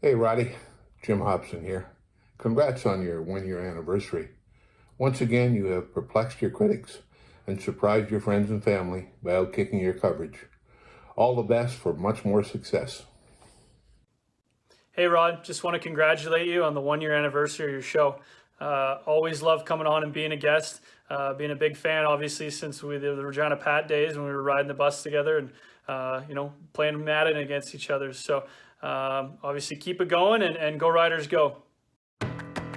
Hey, Roddy. Jim Hobson here. Congrats on your one-year anniversary. Once again, you have perplexed your critics and surprised your friends and family by outkicking your coverage. All the best for much more success. Hey, Rod, just want to congratulate you on the one-year anniversary of your show. Always love coming on and being a guest. Being a big fan, obviously, since we did the Regina Pat days when we were riding the bus together and, playing Madden against each other. So obviously keep it going and go Riders go.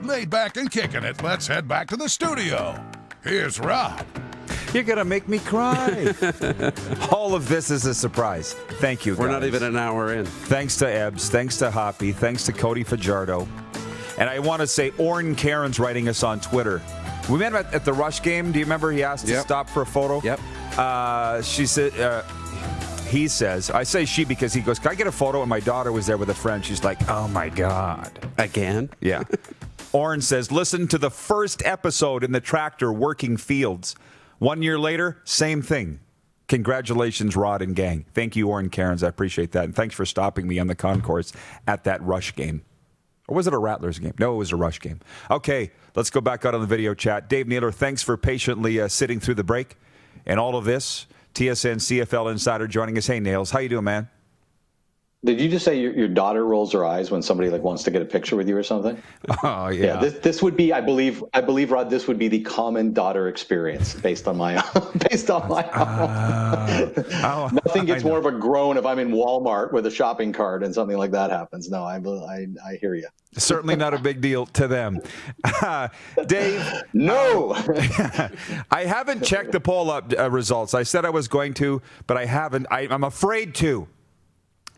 Laid back and kicking it, let's head back to the studio. Here's Rod. You're going to make me cry. All of this is a surprise. Thank you, guys. We're not even an hour in. Thanks to Ebbs. Thanks to Hoppy. Thanks to Cody Fajardo. And I want to say, Orrin Karen's writing us on Twitter. We met him at the Rush game. Do you remember he asked to stop for a photo? Yep. She said... he says, I say she because he goes, can I get a photo? And my daughter was there with a friend. She's like, oh, my God. Again? Yeah. Orrin says, listen to the first episode in the tractor working fields. 1 year later, same thing. Congratulations, Rod and gang. Thank you, Orrin Cairns. I appreciate that. And thanks for stopping me on the concourse at that Rush game. Or was it a Rattlers game? No, it was a Rush game. Okay, let's go back out on the video chat. Dave Naylor, thanks for patiently sitting through the break and all of this. TSN CFL Insider joining us. Hey, Nails, how you doing, man? Did you just say your daughter rolls her eyes when somebody wants to get a picture with you or something? Oh, yeah. This would be, I believe, Rod, this would be the common daughter experience based on my Nothing gets more of a groan if I'm in Walmart with a shopping cart and something like that happens. No, I hear you. Certainly not a big deal to them. Dave? No! I haven't checked the poll up results. I said I was going to, but I haven't. I'm afraid to.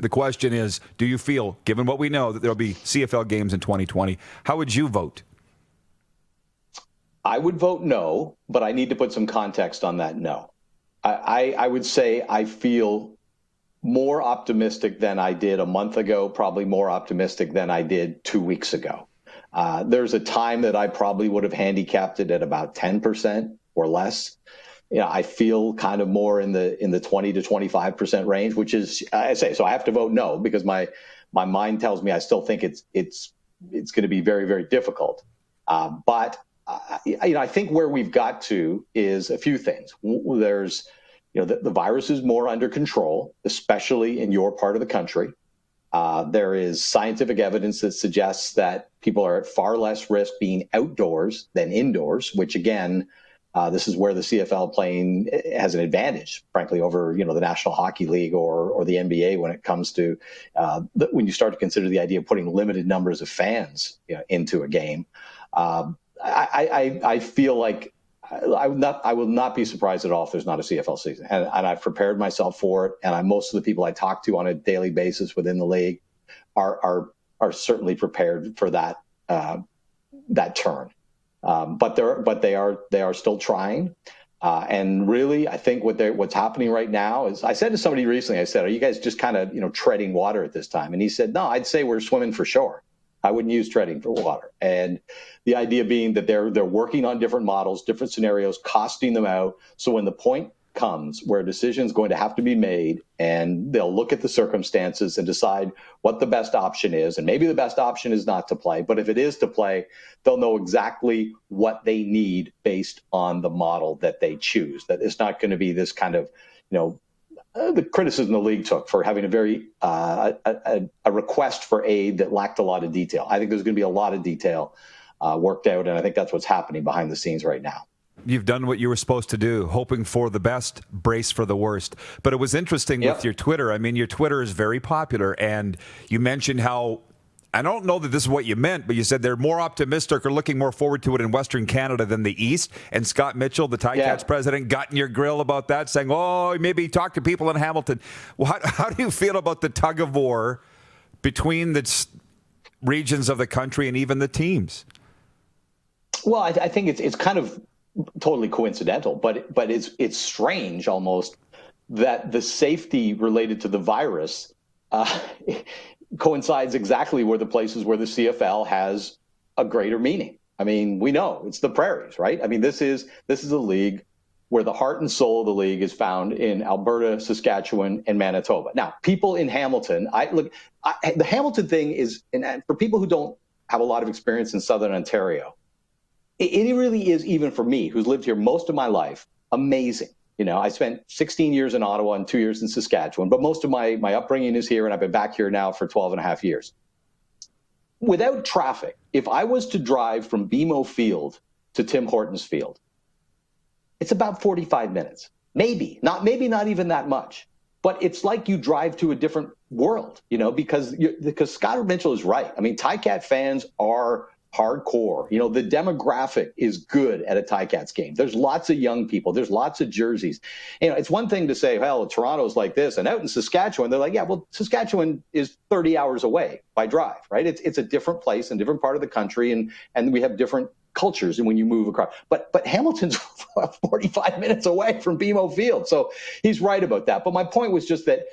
The question is, do you feel, given what we know, that there'll be CFL games in 2020, how would you vote? I would vote no, but I need to put some context on that no. I would say I feel more optimistic than I did a month ago, probably more optimistic than I did 2 weeks ago. There's a time that I probably would have handicapped it at about 10% or less. I feel kind of more in the 20 to 25% range, which is, I say, so I have to vote no because my mind tells me I still think it's going to be very, very difficult. But I think where we've got to is a few things. There's, the virus is more under control, especially in your part of the country. There is scientific evidence that suggests that people are at far less risk being outdoors than indoors, which again, this is where the CFL playing has an advantage, frankly, over the National Hockey League or the NBA when it comes to when you start to consider the idea of putting limited numbers of fans into a game. I feel like I will not be surprised at all if there's not a CFL season, and I've prepared myself for it. And most of the people I talk to on a daily basis within the league are certainly prepared for that turn. But they are still trying, and really, I think what's happening right now is, I said to somebody recently, I said, "Are you guys just kind of treading water at this time?" And he said, "No, I'd say we're swimming for shore. I wouldn't use treading for water." And the idea being that they're working on different models, different scenarios, costing them out. So when the point comes where a decision is going to have to be made, and they'll look at the circumstances and decide what the best option is. And maybe the best option is not to play, but if it is to play, they'll know exactly what they need based on the model that they choose. That it's not going to be this kind of, the criticism the league took for having a very a request for aid that lacked a lot of detail. I think there's going to be a lot of detail worked out, and I think that's what's happening behind the scenes right now. You've done what you were supposed to do, hoping for the best, brace for the worst. But it was interesting with your Twitter. I mean, your Twitter is very popular, and you mentioned how, I don't know that this is what you meant, but you said they're more optimistic or looking more forward to it in Western Canada than the East. And Scott Mitchell, the Ticats president, got in your grill about that, saying, maybe talk to people in Hamilton. Well, how do you feel about the tug of war between the regions of the country and even the teams? Well, I think it's kind of totally coincidental, but it's strange almost that the safety related to the virus coincides exactly where the places where the CFL has a greater meaning. I mean, we know it's the prairies, right? I mean, this is a league where the heart and soul of the league is found in Alberta, Saskatchewan, and Manitoba. Now, people in Hamilton, the Hamilton thing is, and for people who don't have a lot of experience in Southern Ontario, it really is, even for me, who's lived here most of my life, amazing. I spent 16 years in Ottawa and 2 years in Saskatchewan, but most of my upbringing is here, and I've been back here now for 12 and a half years. Without traffic, if I was to drive from BMO Field to Tim Hortons Field, it's about 45 minutes. Maybe not even that much. But it's like you drive to a different world, because Scott Mitchell is right. I mean, Ticats fans are hardcore. The demographic is good at a Ticats game. There's lots of young people. There's lots of jerseys. It's one thing to say, well, Toronto's like this, and out in Saskatchewan, they're like, yeah, well, Saskatchewan is 30 hours away by drive, right? It's a different place and different part of the country, and we have different cultures and when you move across. But Hamilton's 45 minutes away from BMO Field. So he's right about that. But my point was just that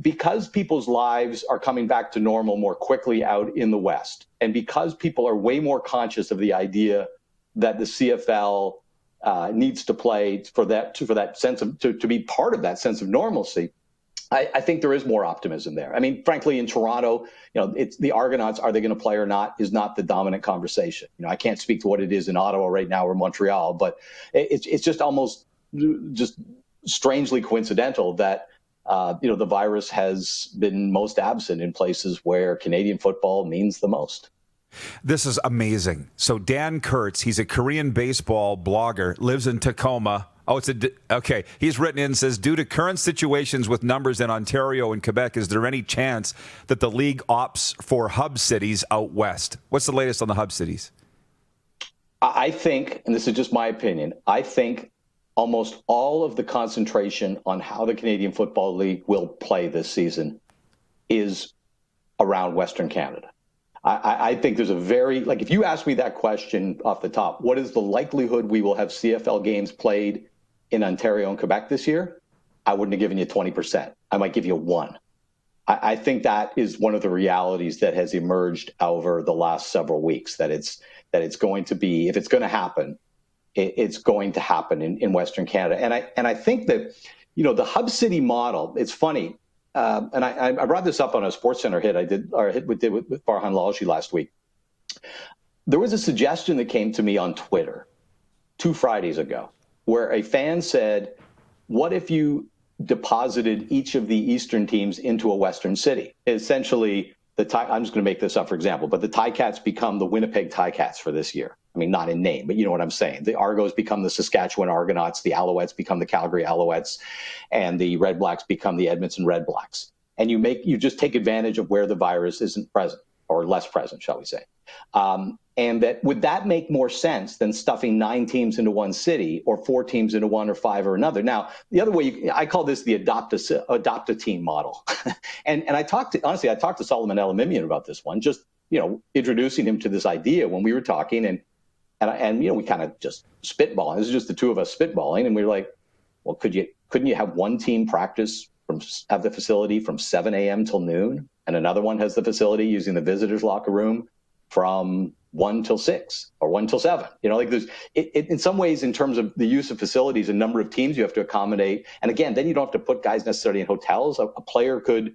because people's lives are coming back to normal more quickly out in the West, and because people are way more conscious of the idea that the CFL needs to play for that sense of to be part of that sense of normalcy, I think there is more optimism there. I mean, frankly, in Toronto, it's the Argonauts, are they going to play or not, is not the dominant conversation. I can't speak to what it is in Ottawa right now or Montreal, but it's just almost just strangely coincidental that the virus has been most absent in places where Canadian football means the most. This is amazing. So Dan Kurtz, he's a Korean baseball blogger, lives in Tacoma. Okay. He's written in and says, due to current situations with numbers in Ontario and Quebec, is there any chance that the league opts for hub cities out west? What's the latest on the hub cities? I think, and this is just my opinion, I think almost all of the concentration on how the Canadian Football League will play this season is around Western Canada. I think there's if you ask me that question off the top, what is the likelihood we will have CFL games played in Ontario and Quebec this year? I wouldn't have given you 20%. I might give you 1. I think that is one of the realities that has emerged over the last several weeks, that it's going to be, if it's going to happen, it's going to happen in Western Canada. And I think that, the hub city model, it's funny. And I brought this up on a SportsCenter hit I did with Farhan Lalji last week. There was a suggestion that came to me on Twitter 2 Fridays ago, where a fan said, what if you deposited each of the Eastern teams into a Western city? Essentially, I'm just going to make this up for example, but the Ticats become the Winnipeg Ticats for this year. I mean, not in name, but you know what I'm saying. The Argos become the Saskatchewan Argonauts, the Alouettes become the Calgary Alouettes, and the Red Blacks become the Edmonton Red Blacks. And you just take advantage of where the virus isn't present, or less present, shall we say. And would that make more sense than stuffing 9 teams into one city, or 4 teams into one, or 5 or another? Now, the other way, I call this the adopt a team model. and I talked to Solomon Elamimian about this one, just introducing him to this idea when we were talking, and we kind of just spitballing. This is just the two of us spitballing, and we were like, well, couldn't you have one team practice have the facility from 7 a.m. till noon, and another one has the facility using the visitors' locker room from 1 till 6 or 1 till 7? There's in some ways, in terms of the use of facilities and number of teams you have to accommodate. And again, then you don't have to put guys necessarily in hotels. A player could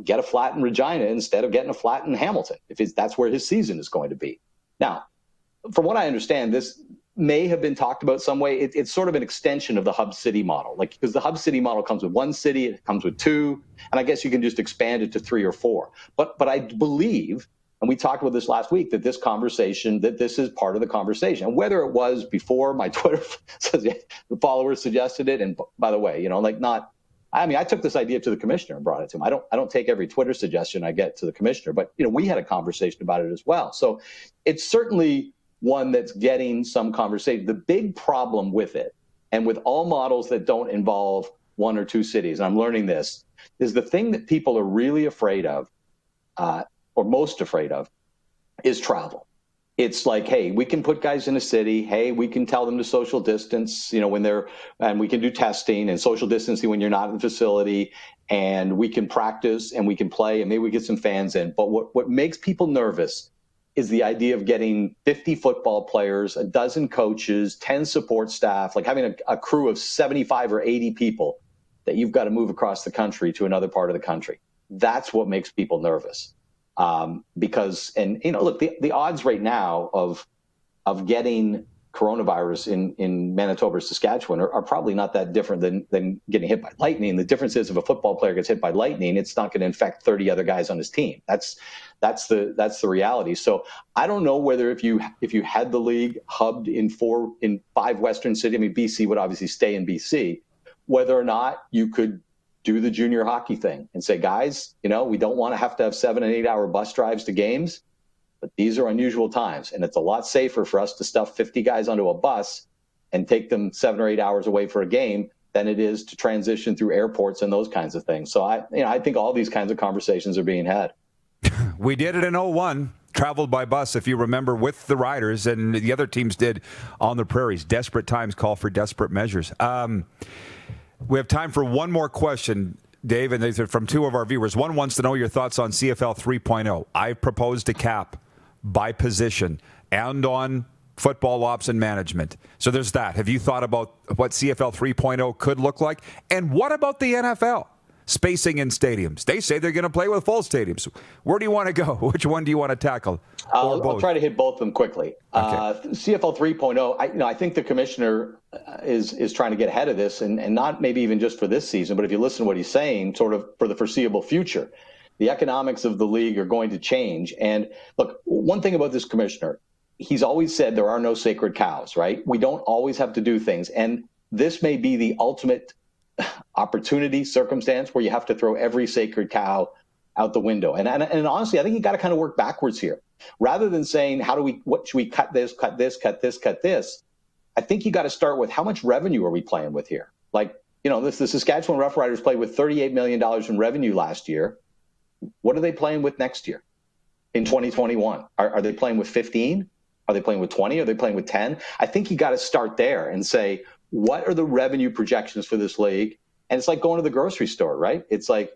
get a flat in Regina instead of getting a flat in Hamilton, if that's where his season is going to be. Now, from what I understand, this may have been talked about some way. It's sort of an extension of the hub city model, because the hub city model comes with 1 city, it comes with 2, and I guess you can just expand it to 3 or 4. But I believe, and we talked about this last week, that this is part of the conversation. And whether it was before my Twitter the followers suggested it, and by the way, I took this idea to the commissioner and brought it to him. I don't take every Twitter suggestion I get to the commissioner, but we had a conversation about it as well. So it's certainly one that's getting some conversation. The big problem with it, and with all models that don't involve 1 or 2 cities, and I'm learning this, is the thing that people are really afraid of, or most afraid of, is travel. It's like, hey, we can put guys in a city. Hey, we can tell them to social distance, and we can do testing and social distancing when you're not in the facility, and we can practice and we can play and maybe we get some fans in. But what makes people nervous is the idea of getting 50 football players, a dozen coaches, 10 support staff, like having a crew of 75 or 80 people that you've got to move across the country to another part of the country. That's what makes people nervous. Because, and look, the odds right now of getting coronavirus in Manitoba or Saskatchewan are probably not that different than getting hit by lightning. The difference is if a football player gets hit by lightning, it's not going to infect 30 other guys on his team. That's the reality. So I don't know whether if you had the league hubbed in 5 Western cities, I mean, BC would obviously stay in BC, whether or not you could do the junior hockey thing and say, guys, we don't want to have 7 and 8 hour bus drives to games. But these are unusual times, and it's a lot safer for us to stuff 50 guys onto a bus and take them 7 or 8 hours away for a game than it is to transition through airports and those kinds of things. So I think all these kinds of conversations are being had. We did it in 01, traveled by bus, if you remember, with the Riders, and the other teams did on the prairies. Desperate times call for desperate measures. We have time for one more question, Dave, and these are from 2 of our viewers. One wants to know your thoughts on CFL 3.0. I proposed a cap by position and on football ops and management. So there's that. Have you thought about what CFL 3.0 could look like? And what about the NFL? Spacing in stadiums. They say they're going to play with full stadiums. Where do you want to go? Which one do you want to tackle? I'll try to hit both of them quickly. Okay. CFL 3.0, I think the commissioner is trying to get ahead of this, and not maybe even just for this season, but if you listen to what he's saying, sort of for the foreseeable future. The economics of the league are going to change. And look, one thing about this commissioner, he's always said there are no sacred cows, right? We don't always have to do things. And this may be the ultimate opportunity, circumstance where you have to throw every sacred cow out the window. And honestly, I think you got to kind of work backwards here. Rather than saying, what should we cut this, cut this, cut this, cut this? I think you got to start with how much revenue are we playing with here? Like, the Saskatchewan Roughriders played with $38 million in revenue last year. What are they playing with next year in 2021? Are they playing with 15? Are they playing with 20? Are they playing with 10? I think you got to start there and say, what are the revenue projections for this league? And it's like going to the grocery store, right? It's like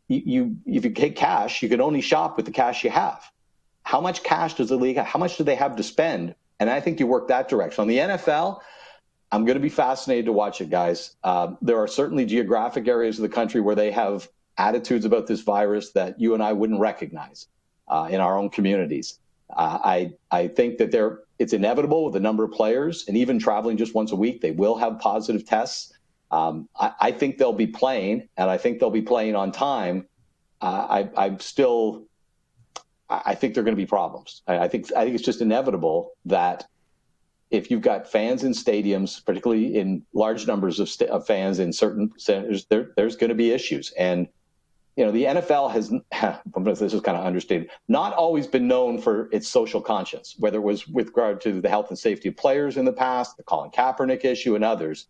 if you take cash, you can only shop with the cash you have. How much cash does the league have? How much do they have to spend? And I think you work that direction. On the NFL, I'm going to be fascinated to watch it, guys. There are certainly geographic areas of the country where they have attitudes about this virus that you and I wouldn't recognize in our own communities. I think that it's inevitable with the number of players, and even traveling just once a week, they will have positive tests. I think they'll be playing, and I think they'll be playing on time. I think there are going to be problems. I think it's just inevitable that if you've got fans in stadiums, particularly in large numbers of fans in certain centers, there's going to be issues. And the NFL has, this is kind of understated, not always been known for its social conscience, whether it was with regard to the health and safety of players in the past, the Colin Kaepernick issue, and others.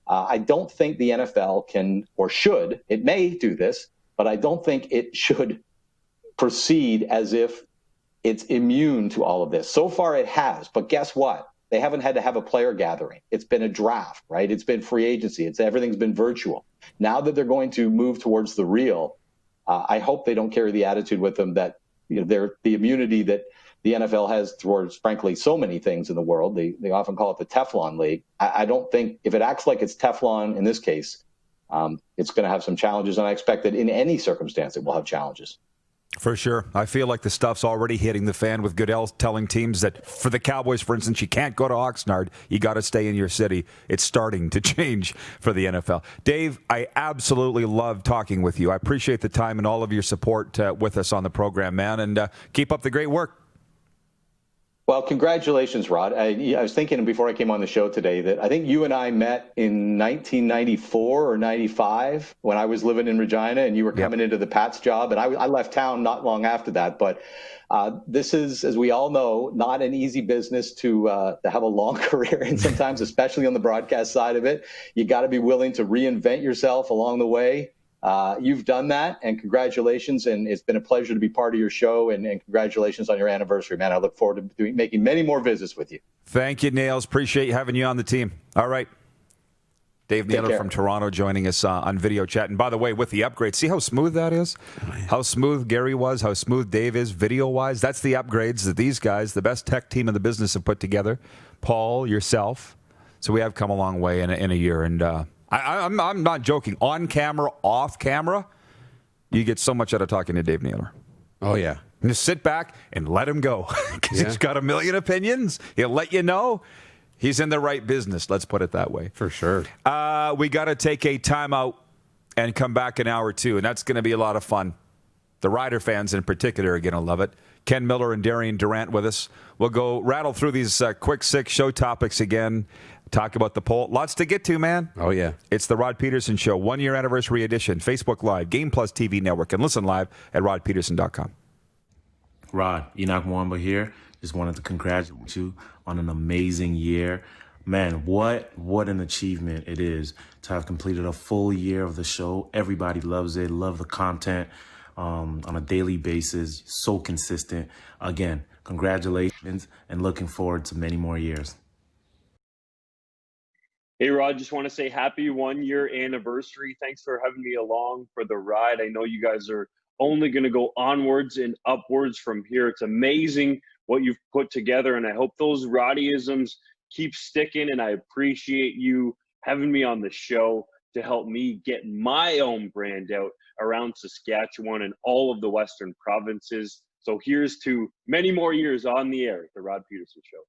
I don't think the NFL can or should, it may do this, but I don't think it should proceed as if it's immune to all of this. So far it has, but guess what? They haven't had to have a player gathering. It's been a draft, right? It's been free agency. Everything's been virtual. Now that they're going to move towards the real, I hope they don't carry the attitude with them that they're the immunity that the NFL has towards, frankly, so many things in the world. They often call it the Teflon League. I don't think if it acts like it's Teflon in this case, it's going to have some challenges. And I expect that in any circumstance, it will have challenges. For sure. I feel like the stuff's already hitting the fan with Goodell telling teams that for the Cowboys, for instance, you can't go to Oxnard. You got to stay in your city. It's starting to change for the NFL. Dave, I absolutely love talking with you. I appreciate the time and all of your support with us on the program, man, and keep up the great work. Well, congratulations, Rod. I was thinking before I came on the show today that I think you and I met in 1994 or 95 when I was living in Regina and you were coming into the Pats job. And I left town not long after that. But this is, as we all know, not an easy business to have a long career in sometimes, especially on the broadcast side of it. You got to be willing to reinvent yourself along the way. You've done that, and congratulations, and it's been a pleasure to be part of your show, and congratulations on your anniversary, man. I look forward to making many more visits with you. Thank you, Nails. Appreciate having you on the team. All right. Dave Naylor from Toronto joining us on video chat. And by the way, with the upgrade, see how smooth that is? How smooth Gary was, how smooth Dave is video-wise. That's the upgrades that these guys, the best tech team in the business, have put together. Paul, yourself. So we have come a long way in a year. And I'm not joking. On camera, off camera, you get so much out of talking to Dave Naylor. Oh, yeah. And just sit back and let him go. Because he's got a million opinions. He'll let you know. He's in the right business, let's put it that way. For sure. We got to take a timeout and come back in hour 2, and that's going to be a lot of fun. The Rider fans in particular are going to love it. Ken Miller and Darian Durant with us. We'll go rattle through these quick 6 show topics again, talk about the poll. Lots to get to, man. Oh, yeah. It's the Rod Peterson Show, 1-year anniversary edition, Facebook Live, Game Plus TV Network, and listen live at rodpeterson.com. Rod, Enoch Mwamba here. Just wanted to congratulate you on an amazing year. Man, what an achievement it is to have completed a full year of the show. Everybody loves it, love the content on a daily basis, so consistent. Again, congratulations and looking forward to many more years. Hey, Rod, just want to say happy 1-year anniversary. Thanks for having me along for the ride. I know you guys are only going to go onwards and upwards from here. It's amazing what you've put together, and I hope those Roddyisms keep sticking, and I appreciate you having me on the show to help me get my own brand out around Saskatchewan and all of the Western provinces. So here's to many more years on the air at the Rod Peterson Show.